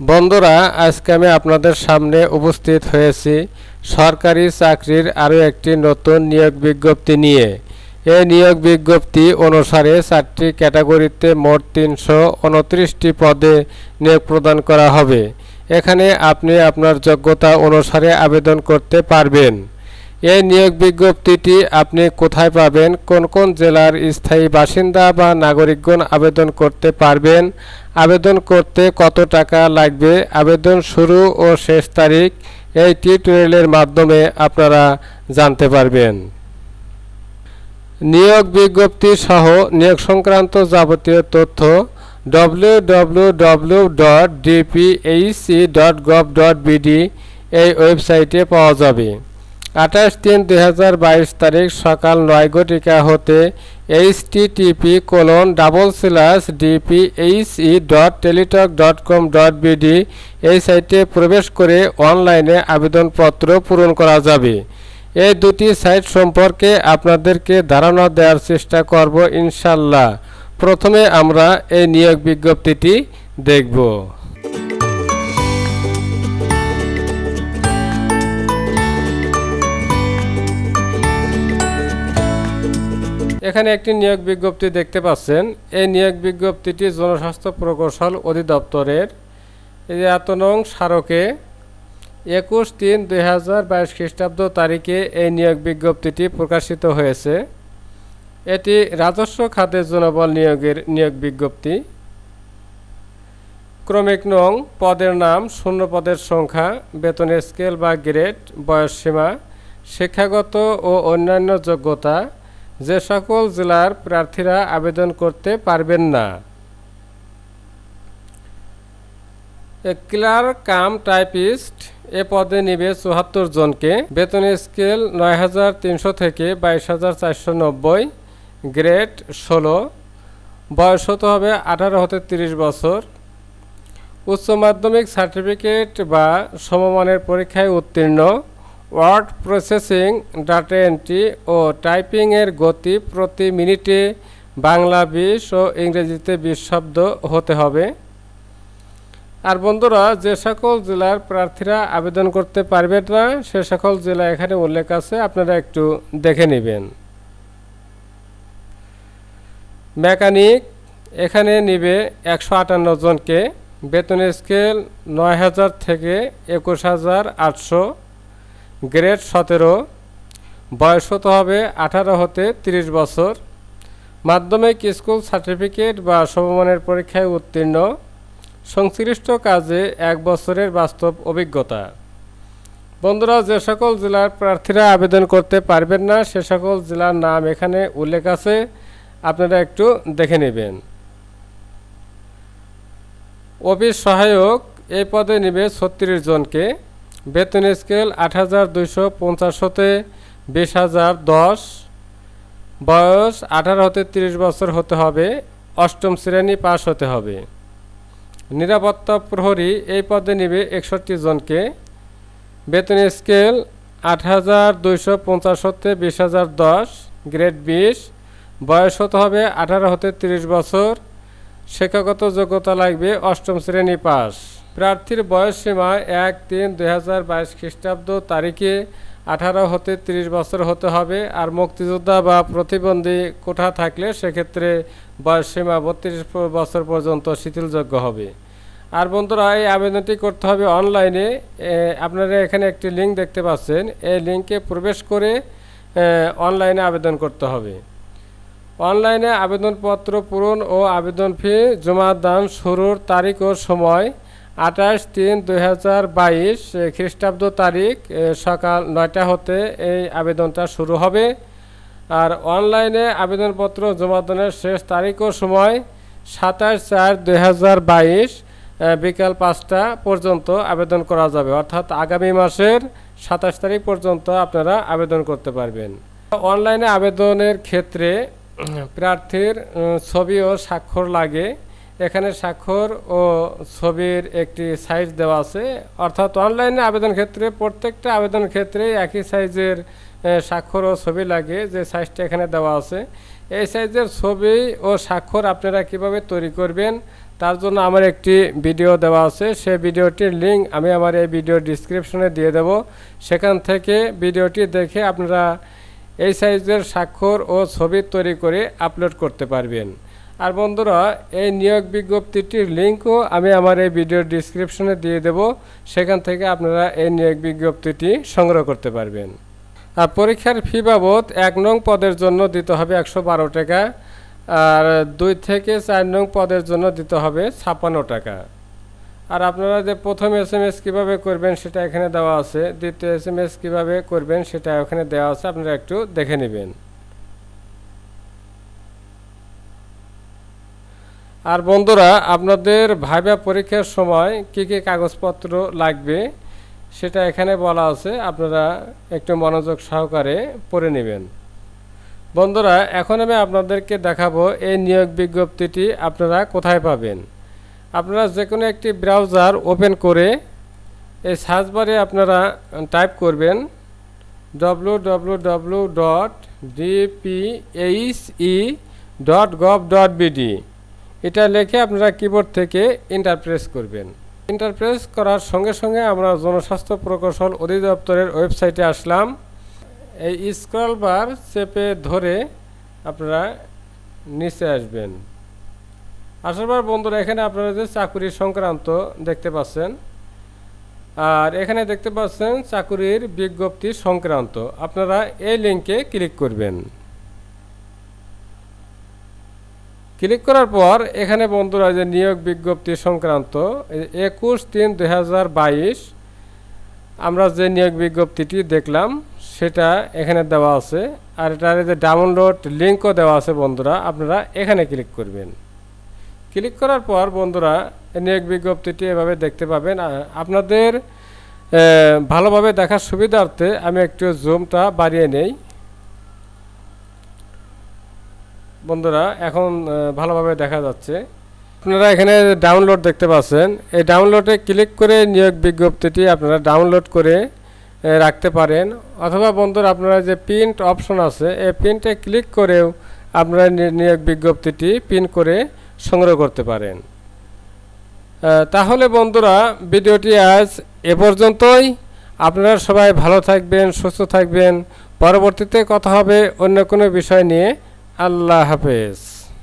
বন্ধুরা, আজকে আমি আপনাদের সামনে উপস্থিত হয়েছি সরকারি চাকরির আরও একটি নতুন নিয়োগ বিজ্ঞপ্তি নিয়ে। এই নিয়োগ বিজ্ঞপ্তি অনুসারে 4টি ক্যাটাগরিতে মোট 329টি পদে নিয়োগ প্রদান করা হবে। এখানে আপনি আপনার যোগ্যতা অনুসারে আবেদন করতে পারবেন। এই নিয়োগ বিজ্ঞপ্তিটি আপনি কোথায় পাবেন, কোন কোন জেলার স্থায়ী বাসিন্দা বা নাগরিকগণ আবেদন করতে পারবেন, আবেদন করতে কত টাকা লাগবে, আবেদন শুরু ও শেষ তারিখ এই টিউটোরিয়ালের মাধ্যমে আপনারা জানতে পারবেন। নিয়োগ বিজ্ঞপ্তি সহ নিয়োগ সংক্রান্ত যাবতীয় তথ্য www.dphE.gov.bd এই ওয়েবসাইটে পাওয়া যাবে। 28/3/2022 তারিখ সকাল 9 ঘটিকা হতে http://dphe.teletalk.com.bd এই সাইটে প্রবেশ করে অনলাইনে আবেদনপত্র পূরণ করা যাবে। এই দুটি সাইট সম্পর্কে আপনাদেরকে ধারণা দেওয়ার চেষ্টা করব ইনশাল্লাহ। প্রথমে আমরা এই নিয়োগ বিজ্ঞপ্তিটি দেখব। এখানে একটি নিয়োগ বিজ্ঞপ্তি দেখতে পাচ্ছেন। এই নিয়োগ বিজ্ঞপ্তিটি জনস্বাস্থ্য প্রকৌশল অধিদপ্তরের এত নং স্মারকে 21/3/2022 খ্রিস্টাব্দ তারিখে এই নিয়োগ বিজ্ঞপ্তিটি প্রকাশিত হয়েছে। এটি রাজস্ব খাতের জনবল নিয়োগের নিয়োগ বিজ্ঞপ্তি। ক্রমিক নং, পদের নাম, শূন্য পদের সংখ্যা, বেতনের স্কেল বা গ্রেড, বয়সসীমা, শিক্ষাগত ও অন্যান্য যোগ্যতা। যে সকল জেলার প্রার্থীরা আবেদন করতে পারবেন না: ক্লার্ক কাম টাইপিস্ট এ পদে নিবে 74 জনকে। বেতনের স্কেল 9,300 থেকে 22,490, গ্রেড 16, বয়স হতে হবে 18 হতে 30 বছর, উচ্চ মাধ্যমিক সার্টিফিকেট বা সমমানের পরীক্ষায় উত্তীর্ণ, ওয়ার্ড প্রসেসিং, ডাটা এন্ট্রি ও টাইপিংয়ের গতি প্রতি মিনিটে বাংলা 20 ও ইংরেজিতে 20 শব্দ হতে হবে। আর বন্ধুরা, যে সকল জেলার প্রার্থীরা আবেদন করতে পারবেন না সে সকল জেলা এখানে উল্লেখ আছে, আপনারা একটু দেখে নেবেন। মেকানিক এখানে নিবে 158 জনকে। বেতনের স্কেল 9,000 থেকে 21,800, গ্রেড 17, বয়স হতে হবে 18 হতে 30 বছর, মাধ্যমিক স্কুল সার্টিফিকেট বা সমমানের পরীক্ষায় উত্তীর্ণ, সংশ্লিষ্ট কাজে 1 বছরের বাস্তব অভিজ্ঞতা। বন্ধুরা, যে সকল জেলার প্রার্থীরা আবেদন করতে পারবেন না সে সকল জেলার নাম এখানে উল্লেখ আছে, আপনারা একটু দেখে নেবেন। অফিস সহায়ক এই পদে নেবে 36 জনকে। বেতনের স্কেল 8,250 হতে 20,010, বয়স 18 হতে 30 বছর হতে হবে, 8ম শ্রেণী পাস হতে হবে। নিরাপত্তা প্রহরী এই পদে নেবে 61 জনকে। বেতনের স্কেল 8,250 হতে 20,010, গ্রেড 20, বয়স হতে হবে 18 হতে 30 বছর, শিক্ষাগত যোগ্যতা লাগবে 8ম শ্রেণী পাস। প্রার্থীর বয়স সীমা 1/3/2022 খ্রিস্টাব্দ তারিখে 18 হতে 30 বছর হতে হবে। আর মুক্তিযোদ্ধা বা প্রতিবন্ধী কোঠা থাকলে সেক্ষেত্রে বয়স সীমা 32 বছর পর্যন্ত শিথিলযোগ্য হবে। আর বন্ধুরা, এই আবেদনটি করতে হবে অনলাইনে। আপনারা এখানে একটি লিঙ্ক দেখতে পাচ্ছেন, এই লিঙ্কে প্রবেশ করে অনলাইনে আবেদন করতে হবে। অনলাইনে আবেদনপত্র পূরণ ও আবেদন ফি জমা দান শুরুর তারিখ ও সময় 28/3/2022 খ্রিস্টাব্দ তারিখ সকাল 9টা হতে এই আবেদনটা শুরু হবে। আর অনলাইনে আবেদনপত্র জমা দানের শেষ তারিখ ও সময় 27/4/2022 বিকাল 5টা পর্যন্ত আবেদন করা যাবে, অর্থাৎ আগামী মাসের 27 তারিখ পর্যন্ত আপনারা আবেদন করতে পারবেন। অনলাইনে আবেদনের ক্ষেত্রে প্রার্থীর ছবি ও স্বাক্ষর লাগে। এখানে স্বাক্ষর ও ছবির একটি সাইজ দেওয়া আছে, অর্থাৎ অনলাইনে আবেদন ক্ষেত্রে প্রত্যেকটা আবেদন ক্ষেত্রে একই সাইজের স্বাক্ষর ও ছবি লাগে, যে সাইজটা এখানে দেওয়া আছে। এই সাইজের ছবি ও স্বাক্ষর আপনারা কিভাবে তৈরি করবেন তার জন্য আমার একটি ভিডিও দেওয়া আছে, সেই ভিডিওটির লিঙ্ক আমি আমার এই ভিডিও ডিসক্রিপশনে দিয়ে দেব। সেখান থেকে ভিডিওটি দেখে আপনারা এই সাইজের স্বাক্ষর ও ছবি তৈরি করে আপলোড করতে পারবেন। আর বন্ধুরা, এই নিয়োগ বিজ্ঞপ্তিটির লিঙ্কও আমি আমার এই ভিডিওর ডিসক্রিপশনে দিয়ে দেব, সেখান থেকে আপনারা এই নিয়োগ বিজ্ঞপ্তিটি সংগ্রহ করতে পারবেন। আর পরীক্ষার ফি বাবদ 1 নং পদের জন্য দিতে হবে 112 টাকা, আর 2 থেকে 4 নং পদের জন্য দিতে হবে 56 টাকা। আর আপনারা যে প্রথম SMS কীভাবে করবেন সেটা এখানে দেওয়া আছে, দ্বিতীয় SMS কীভাবে করবেন সেটা ওখানে দেওয়া আছে, আপনারা একটু দেখে নেবেন। আর বন্ধুরা, আপনাদের ভাইবা পরীক্ষার সময় কী কী কাগজপত্র লাগবে সেটা এখানে বলা আছে, আপনারা একটু মনোযোগ সহকারে পড়ে নেবেন। বন্ধুরা, এখন আমি আপনাদেরকে দেখাবো এই নিয়োগ বিজ্ঞপ্তিটি আপনারা কোথায় পাবেন। আপনারা যে কোনো একটি ব্রাউজার ওপেন করে এই সার্চ বারে আপনারা টাইপ করবেন www.dphe.gov.bd। এটা লিখে আপনারা কিবোর্ড থেকে এন্টার প্রেস করবেন। এন্টার প্রেস করার সঙ্গে সঙ্গে আমরা জনস্বাস্থ্য প্রকৌশল অধিদপ্তরের ওয়েবসাইটে আসলাম। এই স্ক্রল বার চেপে ধরে আপনারা নিচে আসবেন। আসার পর বন্ধুরা, এখানে আপনারা যে চাকুরি সংক্রান্ত দেখতে পাচ্ছেন, আর এখানে দেখতে পাচ্ছেন চাকুরির বিজ্ঞপ্তি সংক্রান্ত, আপনারা এই লিঙ্কে ক্লিক করবেন। ক্লিক করার পর এখানে বন্ধুরা যে নিয়োগ বিজ্ঞপ্তি সংক্রান্ত 21/3/2022 আমরা যে নিয়োগ বিজ্ঞপ্তিটি দেখলাম সেটা এখানে দেওয়া আছে, আর এটার যে ডাউনলোড লিঙ্কও দেওয়া আছে বন্ধুরা, আপনারা এখানে ক্লিক করবেন। ক্লিক করার পর বন্ধুরা নিয়োগ বিজ্ঞপ্তিটি এভাবে দেখতে পাবেন। আপনাদের ভালোভাবে দেখার সুবিধার্থে আমি একটু জুমটা বাড়িয়ে নেই। বন্ধুরা, এখন ভালোভাবে দেখা যাচ্ছে। আপনারা এখানে ডাউনলোড দেখতে পাচ্ছেন, এই ডাউনলোডে ক্লিক করে নিয়োগ বিজ্ঞপ্তিটি আপনারা ডাউনলোড করে রাখতে পারেন, অথবা বন্ধুরা আপনারা যে প্রিন্ট অপশন আছে এই প্রিন্টে ক্লিক করেও আপনারা নিয়োগ বিজ্ঞপ্তিটি প্রিন্ট করে সংগ্রহ করতে পারেন। তাহলে বন্ধুরা, ভিডিওটি আজ এ পর্যন্তই। আপনারা সবাই ভালো থাকবেন, সুস্থ থাকবেন। পরবর্তীতে কথা হবে অন্য কোনো বিষয় নিয়ে। আল্লাহ হাফেজ।